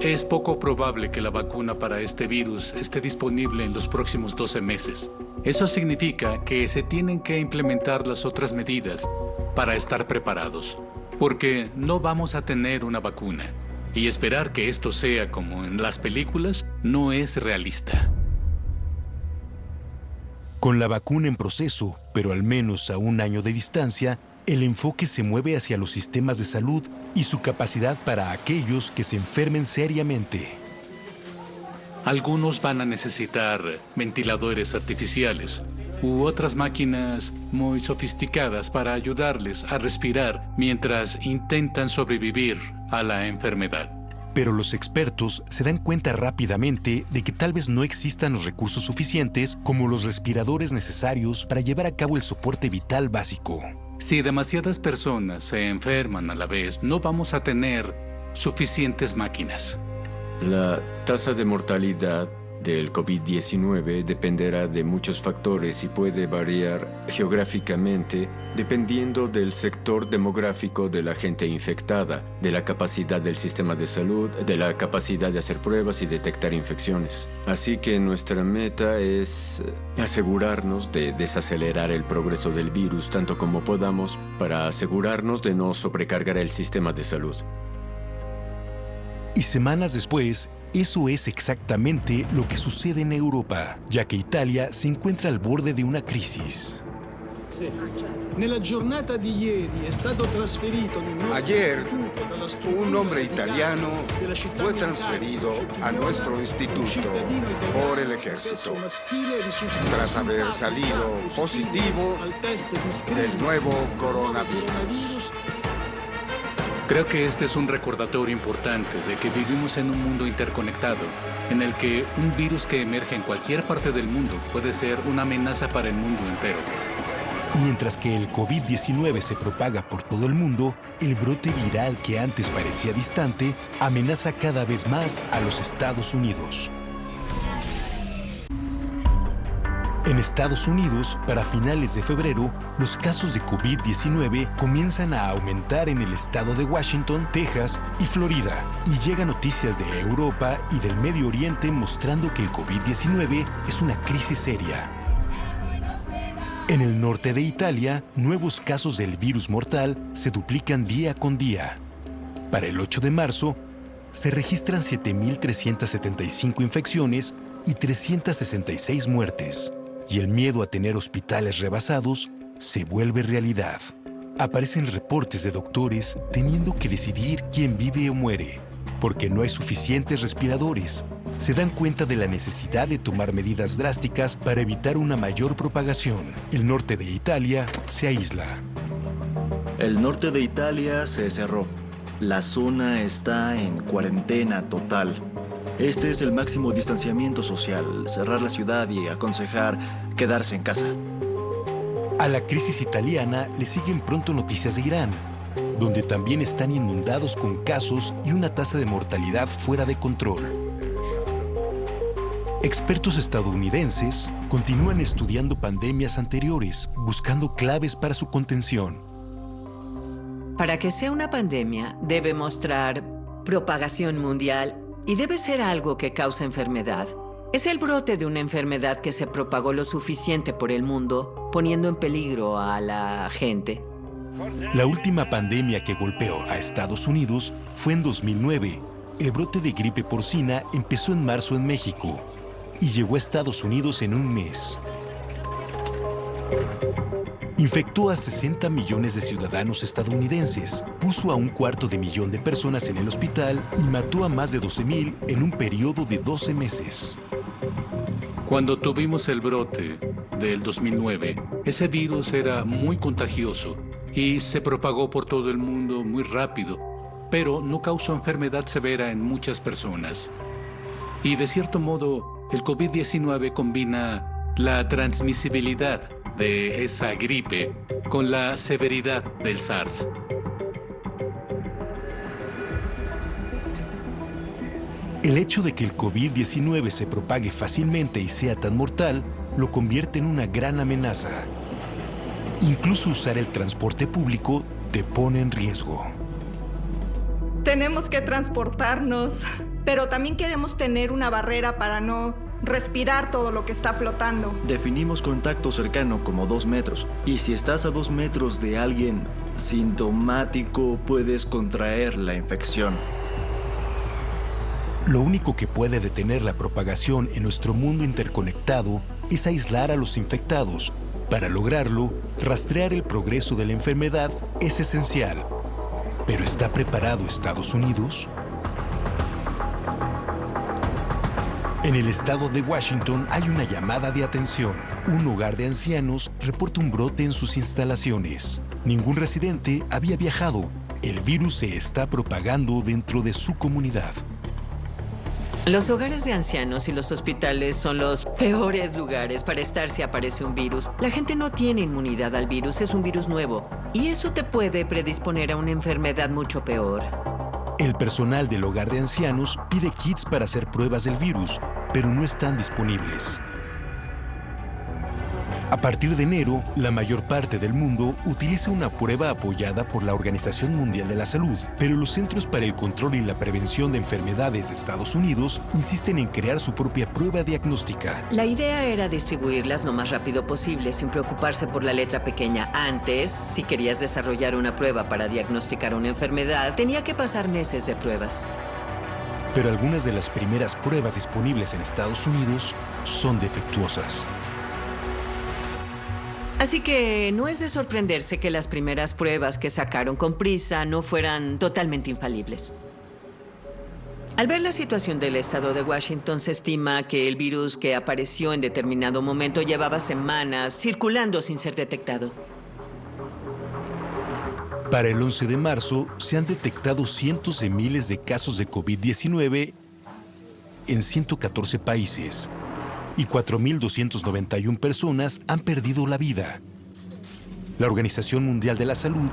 Es poco probable que la vacuna para este virus esté disponible en los próximos 12 meses. Eso significa que se tienen que implementar las otras medidas para estar preparados, porque no vamos a tener una vacuna. Y esperar que esto sea como en las películas no es realista. Con la vacuna en proceso, pero al menos a un año de distancia, el enfoque se mueve hacia los sistemas de salud y su capacidad para aquellos que se enfermen seriamente. Algunos van a necesitar ventiladores artificiales u otras máquinas muy sofisticadas para ayudarles a respirar mientras intentan sobrevivir a la enfermedad. Pero los expertos se dan cuenta rápidamente de que tal vez no existan los recursos suficientes como los respiradores necesarios para llevar a cabo el soporte vital básico. Si demasiadas personas se enferman a la vez, no vamos a tener suficientes máquinas. La tasa de mortalidad del COVID-19 dependerá de muchos factores y puede variar geográficamente dependiendo del sector demográfico de la gente infectada, de la capacidad del sistema de salud, de la capacidad de hacer pruebas y detectar infecciones. Así que nuestra meta es asegurarnos de desacelerar el progreso del virus tanto como podamos para asegurarnos de no sobrecargar el sistema de salud. Y semanas después, eso es exactamente lo que sucede en Europa, ya que Italia se encuentra al borde de una crisis. Ayer, un hombre italiano fue transferido a nuestro instituto por el ejército, tras haber salido positivo del nuevo coronavirus. Creo que este es un recordatorio importante de que vivimos en un mundo interconectado, en el que un virus que emerge en cualquier parte del mundo puede ser una amenaza para el mundo entero. Mientras que el COVID-19 se propaga por todo el mundo, el brote viral que antes parecía distante amenaza cada vez más a los Estados Unidos. En Estados Unidos, para finales de febrero, los casos de COVID-19 comienzan a aumentar en el estado de Washington, Texas y Florida. Y llegan noticias de Europa y del Medio Oriente mostrando que el COVID-19 es una crisis seria. En el norte de Italia, nuevos casos del virus mortal se duplican día con día. Para el 8 de marzo, se registran 7.375 infecciones y 366 muertes. Y el miedo a tener hospitales rebasados se vuelve realidad. Aparecen reportes de doctores teniendo que decidir quién vive o muere, porque no hay suficientes respiradores. Se dan cuenta de la necesidad de tomar medidas drásticas para evitar una mayor propagación. El norte de Italia se aísla. El norte de Italia se cerró. La zona está en cuarentena total. Este es el máximo distanciamiento social, cerrar la ciudad y aconsejar quedarse en casa. A la crisis italiana le siguen pronto noticias de Irán, donde también están inundados con casos y una tasa de mortalidad fuera de control. Expertos estadounidenses continúan estudiando pandemias anteriores, buscando claves para su contención. Para que sea una pandemia, debe mostrar propagación mundial y debe ser algo que cause enfermedad. Es el brote de una enfermedad que se propagó lo suficiente por el mundo, poniendo en peligro a la gente. La última pandemia que golpeó a Estados Unidos fue en 2009. El brote de gripe porcina empezó en marzo en México y llegó a Estados Unidos en un mes. Infectó a 60 millones de ciudadanos estadounidenses, puso a 250.000 de personas en el hospital y mató a más de 12,000 en un periodo de 12 meses. Cuando tuvimos el brote del 2009, ese virus era muy contagioso y se propagó por todo el mundo muy rápido, pero no causó enfermedad severa en muchas personas. Y de cierto modo, el COVID-19 combina la transmisibilidad de esa gripe con la severidad del SARS. El hecho de que el COVID-19 se propague fácilmente y sea tan mortal lo convierte en una gran amenaza. Incluso usar el transporte público te pone en riesgo. Tenemos que transportarnos pero también queremos tener una barrera para no respirar todo lo que está flotando. Definimos contacto cercano como 2 metros. Y si estás a 2 metros de alguien sintomático, puedes contraer la infección. Lo único que puede detener la propagación en nuestro mundo interconectado es aislar a los infectados. Para lograrlo, rastrear el progreso de la enfermedad es esencial. ¿Pero está preparado Estados Unidos? En el estado de Washington hay una llamada de atención. Un hogar de ancianos reporta un brote en sus instalaciones. Ningún residente había viajado. El virus se está propagando dentro de su comunidad. Los hogares de ancianos y los hospitales son los peores lugares para estar si aparece un virus. La gente no tiene inmunidad al virus, es un virus nuevo. Y eso te puede predisponer a una enfermedad mucho peor. El personal del hogar de ancianos pide kits para hacer pruebas del virus, pero no están disponibles. A partir de enero, la mayor parte del mundo utiliza una prueba apoyada por la Organización Mundial de la Salud, pero los Centros para el Control y la Prevención de Enfermedades de Estados Unidos insisten en crear su propia prueba diagnóstica. La idea era distribuirlas lo más rápido posible, sin preocuparse por la letra pequeña. Antes, si querías desarrollar una prueba para diagnosticar una enfermedad, tenía que pasar meses de pruebas. Pero algunas de las primeras pruebas disponibles en Estados Unidos son defectuosas. Así que no es de sorprenderse que las primeras pruebas que sacaron con prisa no fueran totalmente infalibles. Al ver la situación del estado de Washington, se estima que el virus que apareció en determinado momento llevaba semanas circulando sin ser detectado. Para el 11 de marzo, se han detectado cientos de miles de casos de COVID-19 en 114 países. Y 4.291 personas han perdido la vida. La Organización Mundial de la Salud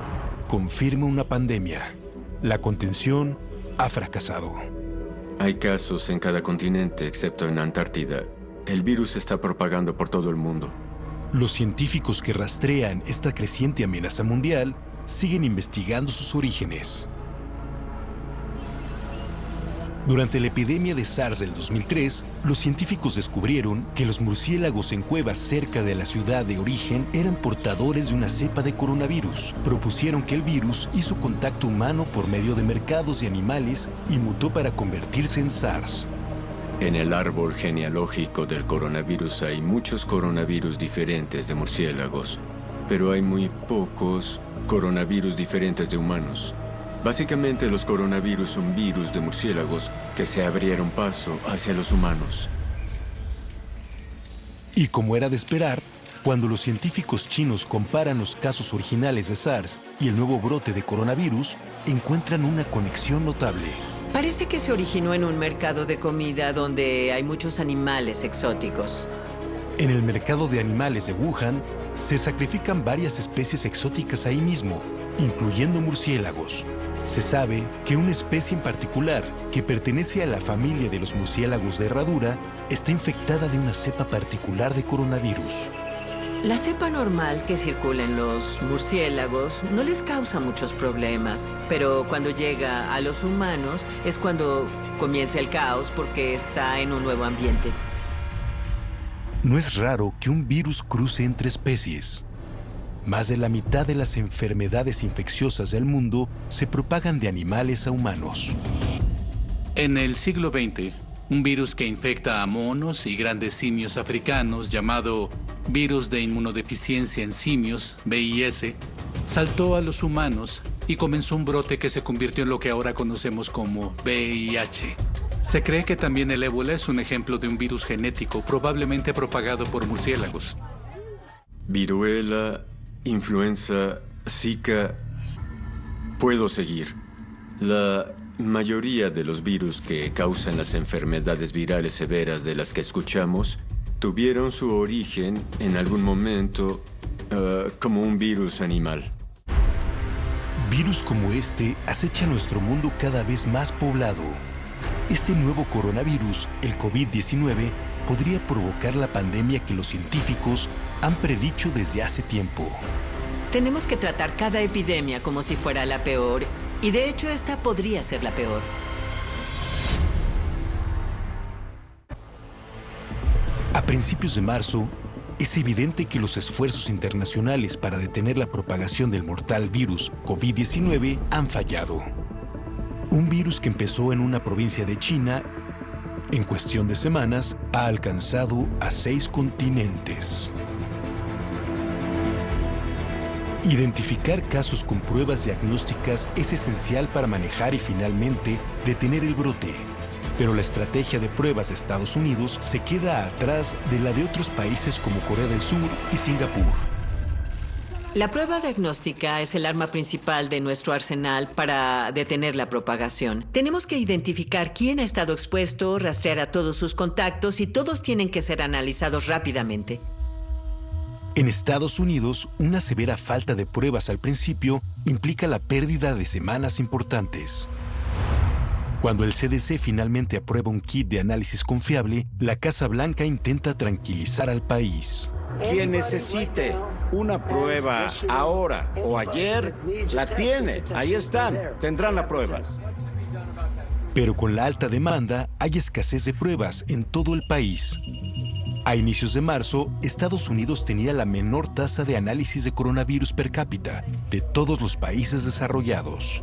confirma una pandemia. La contención ha fracasado. Hay casos en cada continente, excepto en Antártida. El virus se está propagando por todo el mundo. Los científicos que rastrean esta creciente amenaza mundial siguen investigando sus orígenes. Durante la epidemia de SARS del 2003, los científicos descubrieron que los murciélagos en cuevas cerca de la ciudad de origen eran portadores de una cepa de coronavirus. Propusieron que el virus hizo contacto humano por medio de mercados de animales y mutó para convertirse en SARS. En el árbol genealógico del coronavirus hay muchos coronavirus diferentes de murciélagos, pero hay muy pocos coronavirus diferentes de humanos. Básicamente, los coronavirus son virus de murciélagos que se abrieron paso hacia los humanos. Y como era de esperar, cuando los científicos chinos comparan los casos originales de SARS y el nuevo brote de coronavirus, encuentran una conexión notable. Parece que se originó en un mercado de comida donde hay muchos animales exóticos. En el mercado de animales de Wuhan, se sacrifican varias especies exóticas ahí mismo, incluyendo murciélagos. Se sabe que una especie en particular, que pertenece a la familia de los murciélagos de herradura, está infectada de una cepa particular de coronavirus. La cepa normal que circula en los murciélagos no les causa muchos problemas, pero cuando llega a los humanos es cuando comienza el caos porque está en un nuevo ambiente. No es raro que un virus cruce entre especies. Más de la mitad de las enfermedades infecciosas del mundo se propagan de animales a humanos. En el siglo XX, un virus que infecta a monos y grandes simios africanos, llamado virus de inmunodeficiencia en simios, VIS, saltó a los humanos y comenzó un brote que se convirtió en lo que ahora conocemos como VIH. Se cree que también el ébola es un ejemplo de un virus genético probablemente propagado por murciélagos. Viruela, influenza, Zika. Puedo seguir. La mayoría de los virus que causan las enfermedades virales severas de las que escuchamos tuvieron su origen en algún momento como un virus animal. Virus como este acecha nuestro mundo cada vez más poblado. Este nuevo coronavirus, el COVID-19, podría provocar la pandemia que los científicos han predicho desde hace tiempo. Tenemos que tratar cada epidemia como si fuera la peor, y de hecho esta podría ser la peor. A principios de marzo, es evidente que los esfuerzos internacionales para detener la propagación del mortal virus COVID-19 han fallado. Un virus que empezó en una provincia de China, en cuestión de semanas, ha alcanzado a 6 continentes. Identificar casos con pruebas diagnósticas es esencial para manejar y finalmente detener el brote. Pero la estrategia de pruebas de Estados Unidos se queda atrás de la de otros países como Corea del Sur y Singapur. La prueba diagnóstica es el arma principal de nuestro arsenal para detener la propagación. Tenemos que identificar quién ha estado expuesto, rastrear a todos sus contactos y todos tienen que ser analizados rápidamente. En Estados Unidos, una severa falta de pruebas al principio implica la pérdida de semanas importantes. Cuando el CDC finalmente aprueba un kit de análisis confiable, la Casa Blanca intenta tranquilizar al país. Quien necesite una prueba ahora o ayer, la tiene. Ahí están. Tendrán la prueba. Pero con la alta demanda, hay escasez de pruebas en todo el país. A inicios de marzo, Estados Unidos tenía la menor tasa de análisis de coronavirus per cápita de todos los países desarrollados.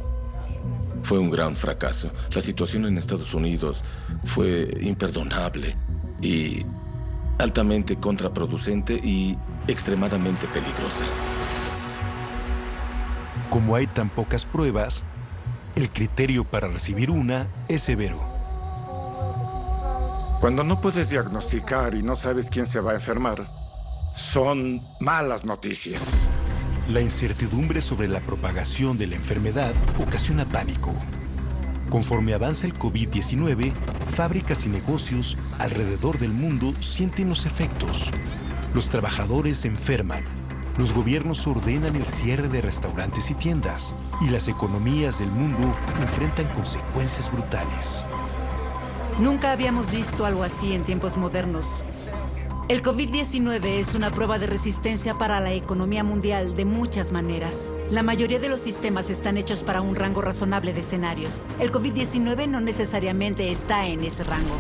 Fue un gran fracaso. La situación en Estados Unidos fue imperdonable y altamente contraproducente y extremadamente peligrosa. Como hay tan pocas pruebas, el criterio para recibir una es severo. Cuando no puedes diagnosticar y no sabes quién se va a enfermar, son malas noticias. La incertidumbre sobre la propagación de la enfermedad ocasiona pánico. Conforme avanza el COVID-19, fábricas y negocios alrededor del mundo sienten los efectos. Los trabajadores se enferman, los gobiernos ordenan el cierre de restaurantes y tiendas, y las economías del mundo enfrentan consecuencias brutales. Nunca habíamos visto algo así en tiempos modernos. El COVID-19 es una prueba de resistencia para la economía mundial de muchas maneras. La mayoría de los sistemas están hechos para un rango razonable de escenarios. El COVID-19 no necesariamente está en ese rango.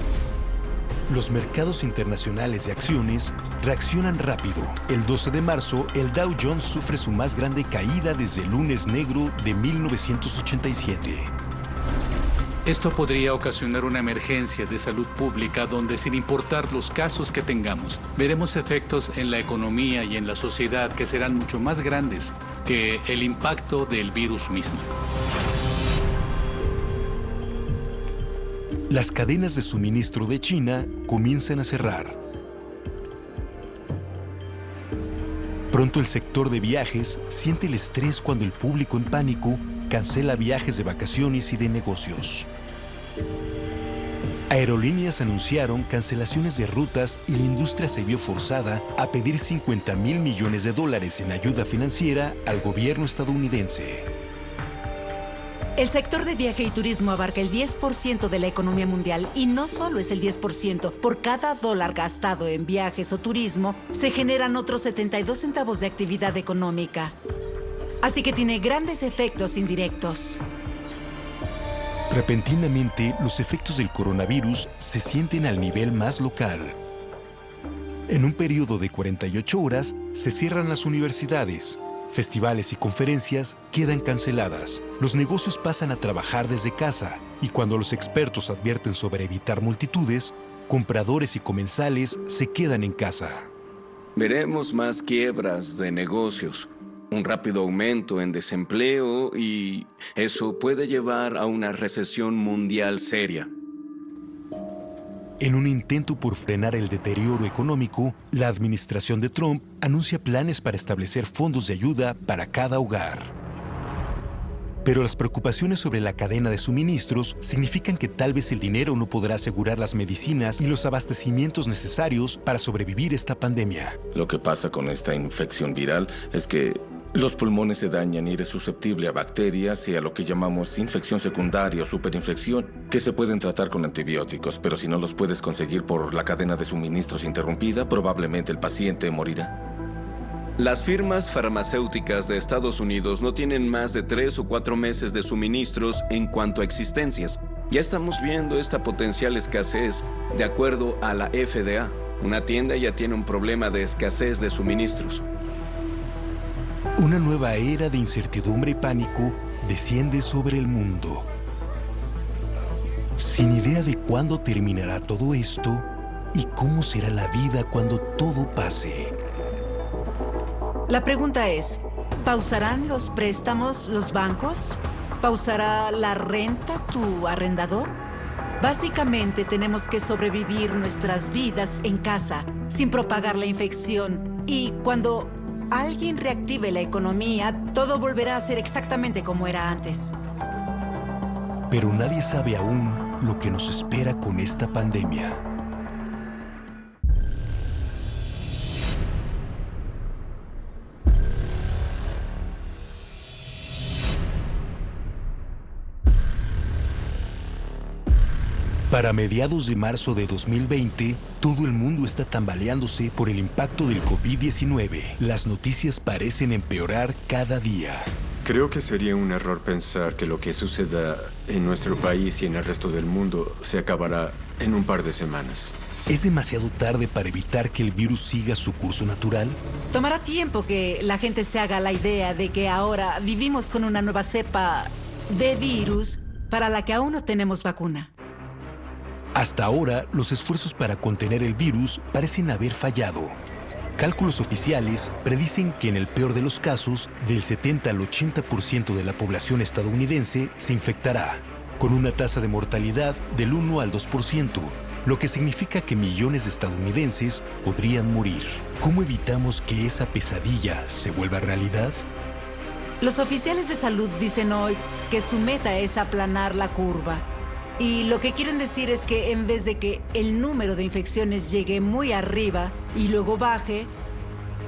Los mercados internacionales de acciones reaccionan rápido. El 12 de marzo, el Dow Jones sufre su más grande caída desde el lunes negro de 1987. Esto podría ocasionar una emergencia de salud pública donde, sin importar los casos que tengamos, veremos efectos en la economía y en la sociedad que serán mucho más grandes que el impacto del virus mismo. Las cadenas de suministro de China comienzan a cerrar. Pronto el sector de viajes siente el estrés cuando el público en pánico cancela viajes de vacaciones y de negocios. Aerolíneas anunciaron cancelaciones de rutas y la industria se vio forzada a pedir $50,000 millones en ayuda financiera al gobierno estadounidense. El sector de viaje y turismo abarca el 10% de la economía mundial y no solo es el 10%. Por cada $1 gastado en viajes o turismo, se generan otros 72 centavos de actividad económica. Así que tiene grandes efectos indirectos. Repentinamente, los efectos del coronavirus se sienten al nivel más local. En un periodo de 48 horas, se cierran las universidades. Festivales y conferencias quedan canceladas. Los negocios pasan a trabajar desde casa. Y cuando los expertos advierten sobre evitar multitudes, compradores y comensales se quedan en casa. Veremos más quiebras de negocios, un rápido aumento en desempleo y eso puede llevar a una recesión mundial seria. En un intento por frenar el deterioro económico, la administración de Trump anuncia planes para establecer fondos de ayuda para cada hogar. Pero las preocupaciones sobre la cadena de suministros significan que tal vez el dinero no podrá asegurar las medicinas y los abastecimientos necesarios para sobrevivir esta pandemia. Lo que pasa con esta infección viral es que los pulmones se dañan y eres susceptible a bacterias y a lo que llamamos infección secundaria o superinfección, que se pueden tratar con antibióticos, pero si no los puedes conseguir por la cadena de suministros interrumpida, probablemente el paciente morirá. Las firmas farmacéuticas de Estados Unidos no tienen más de 3 o 4 meses de suministros en cuanto a existencias. Ya estamos viendo esta potencial escasez de acuerdo a la FDA. Una tienda ya tiene un problema de escasez de suministros. Una nueva era de incertidumbre y pánico desciende sobre el mundo. Sin idea de cuándo terminará todo esto y cómo será la vida cuando todo pase. La pregunta es, ¿pausarán los préstamos los bancos? ¿Pausará la renta tu arrendador? Básicamente tenemos que sobrevivir nuestras vidas en casa, sin propagar la infección. Y cuando alguien reactive la economía, todo volverá a ser exactamente como era antes. Pero nadie sabe aún lo que nos espera con esta pandemia. Para mediados de marzo de 2020, todo el mundo está tambaleándose por el impacto del COVID-19. Las noticias parecen empeorar cada día. Creo que sería un error pensar que lo que suceda en nuestro país y en el resto del mundo se acabará en un par de semanas. ¿Es demasiado tarde para evitar que el virus siga su curso natural? Tomará tiempo que la gente se haga la idea de que ahora vivimos con una nueva cepa de virus para la que aún no tenemos vacuna. Hasta ahora, los esfuerzos para contener el virus parecen haber fallado. Cálculos oficiales predicen que en el peor de los casos, del 70 al 80% de la población estadounidense se infectará, con una tasa de mortalidad del 1 al 2%, lo que significa que millones de estadounidenses podrían morir. ¿Cómo evitamos que esa pesadilla se vuelva realidad? Los oficiales de salud dicen hoy que su meta es aplanar la curva. Y lo que quieren decir es que en vez de que el número de infecciones llegue muy arriba y luego baje,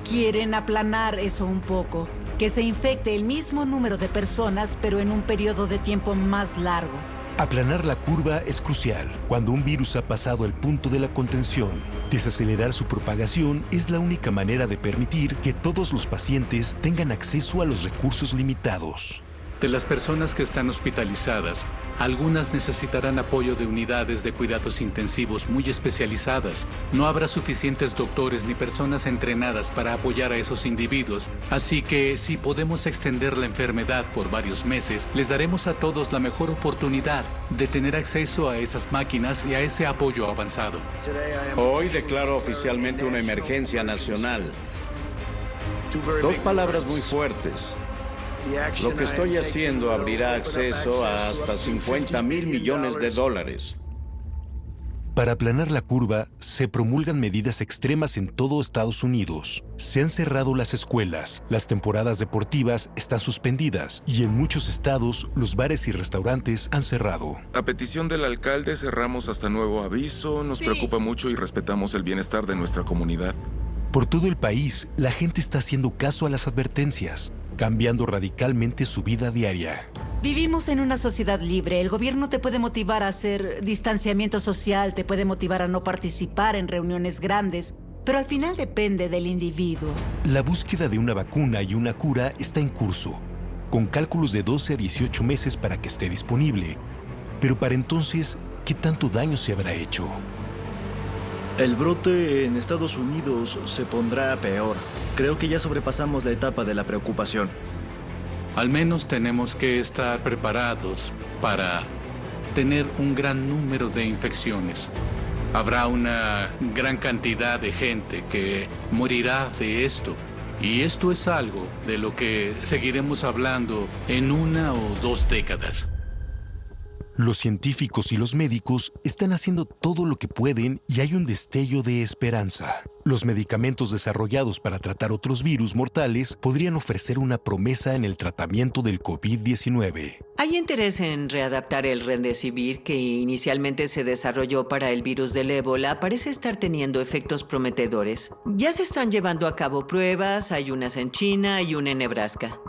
quieren aplanar eso un poco, que se infecte el mismo número de personas, pero en un periodo de tiempo más largo. Aplanar la curva es crucial cuando un virus ha pasado el punto de la contención. Desacelerar su propagación es la única manera de permitir que todos los pacientes tengan acceso a los recursos limitados. De las personas que están hospitalizadas, algunas necesitarán apoyo de unidades de cuidados intensivos muy especializadas. No habrá suficientes doctores ni personas entrenadas para apoyar a esos individuos, así que si podemos extender la enfermedad por varios meses, les daremos a todos la mejor oportunidad de tener acceso a esas máquinas y a ese apoyo avanzado. Hoy declaro oficialmente una emergencia nacional. Dos palabras muy fuertes. Lo que estoy haciendo abrirá acceso a hasta $50,000 millones. Para aplanar la curva, se promulgan medidas extremas en todo Estados Unidos. Se han cerrado las escuelas, las temporadas deportivas están suspendidas y en muchos estados los bares y restaurantes han cerrado. A petición del alcalde cerramos hasta nuevo aviso. Nos preocupa mucho y respetamos el bienestar de nuestra comunidad. Por todo el país, la gente está haciendo caso a las advertencias, cambiando radicalmente su vida diaria. Vivimos en una sociedad libre. El gobierno te puede motivar a hacer distanciamiento social, te puede motivar a no participar en reuniones grandes, pero al final depende del individuo. La búsqueda de una vacuna y una cura está en curso, con cálculos de 12 a 18 meses para que esté disponible. Pero para entonces, ¿qué tanto daño se habrá hecho? El brote en Estados Unidos se pondrá peor. Creo que ya sobrepasamos la etapa de la preocupación. Al menos tenemos que estar preparados para tener un gran número de infecciones. Habrá una gran cantidad de gente que morirá de esto. Y esto es algo de lo que seguiremos hablando en 1 o 2 décadas. Los científicos y los médicos están haciendo todo lo que pueden y hay un destello de esperanza. Los medicamentos desarrollados para tratar otros virus mortales podrían ofrecer una promesa en el tratamiento del COVID-19. Hay interés en readaptar el Remdesivir, que inicialmente se desarrolló para el virus del ébola. Parece estar teniendo efectos prometedores. Ya se están llevando a cabo pruebas, hay unas en China y una en Nebraska.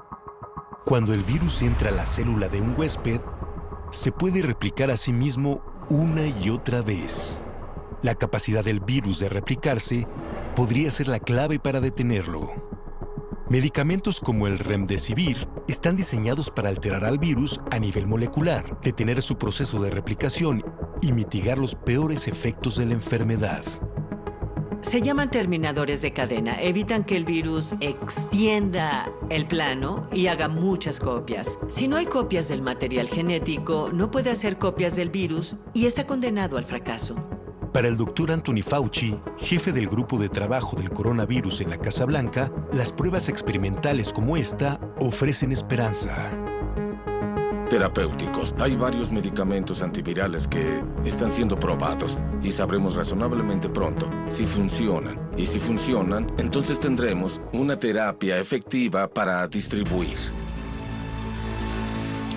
Cuando el virus entra a la célula de un huésped, se puede replicar a sí mismo una y otra vez. La capacidad del virus de replicarse podría ser la clave para detenerlo. Medicamentos como el Remdesivir están diseñados para alterar al virus a nivel molecular, detener su proceso de replicación y mitigar los peores efectos de la enfermedad. Se llaman terminadores de cadena. Evitan que el virus extienda el plano y haga muchas copias. Si no hay copias del material genético, no puede hacer copias del virus y está condenado al fracaso. Para el doctor Anthony Fauci, jefe del grupo de trabajo del coronavirus en la Casa Blanca, las pruebas experimentales como esta ofrecen esperanza. Terapéuticos. Hay varios medicamentos antivirales que están siendo probados y sabremos razonablemente pronto si funcionan. Y si funcionan, entonces tendremos una terapia efectiva para distribuir.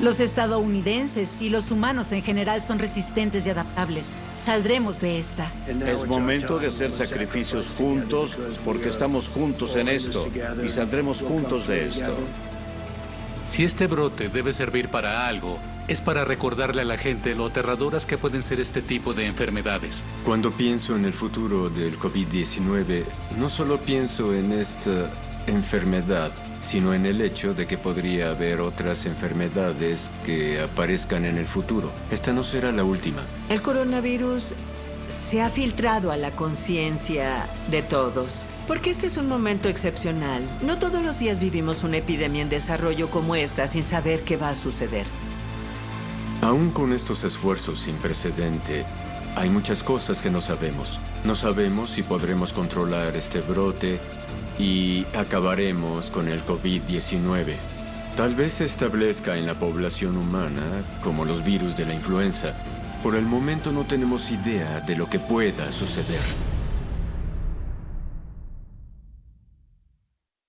Los estadounidenses y los humanos en general son resistentes y adaptables. Saldremos de esta. Es momento de hacer sacrificios juntos porque estamos juntos en esto y saldremos juntos de esto. Si este brote debe servir para algo, es para recordarle a la gente lo aterradoras que pueden ser este tipo de enfermedades. Cuando pienso en el futuro del COVID-19, no solo pienso en esta enfermedad, sino en el hecho de que podría haber otras enfermedades que aparezcan en el futuro. Esta no será la última. El coronavirus se ha filtrado a la conciencia de todos, porque este es un momento excepcional. No todos los días vivimos una epidemia en desarrollo como esta sin saber qué va a suceder. Aún con estos esfuerzos sin precedente, hay muchas cosas que no sabemos. No sabemos si podremos controlar este brote y acabaremos con el COVID-19. Tal vez se establezca en la población humana como los virus de la influenza. Por el momento no tenemos idea de lo que pueda suceder.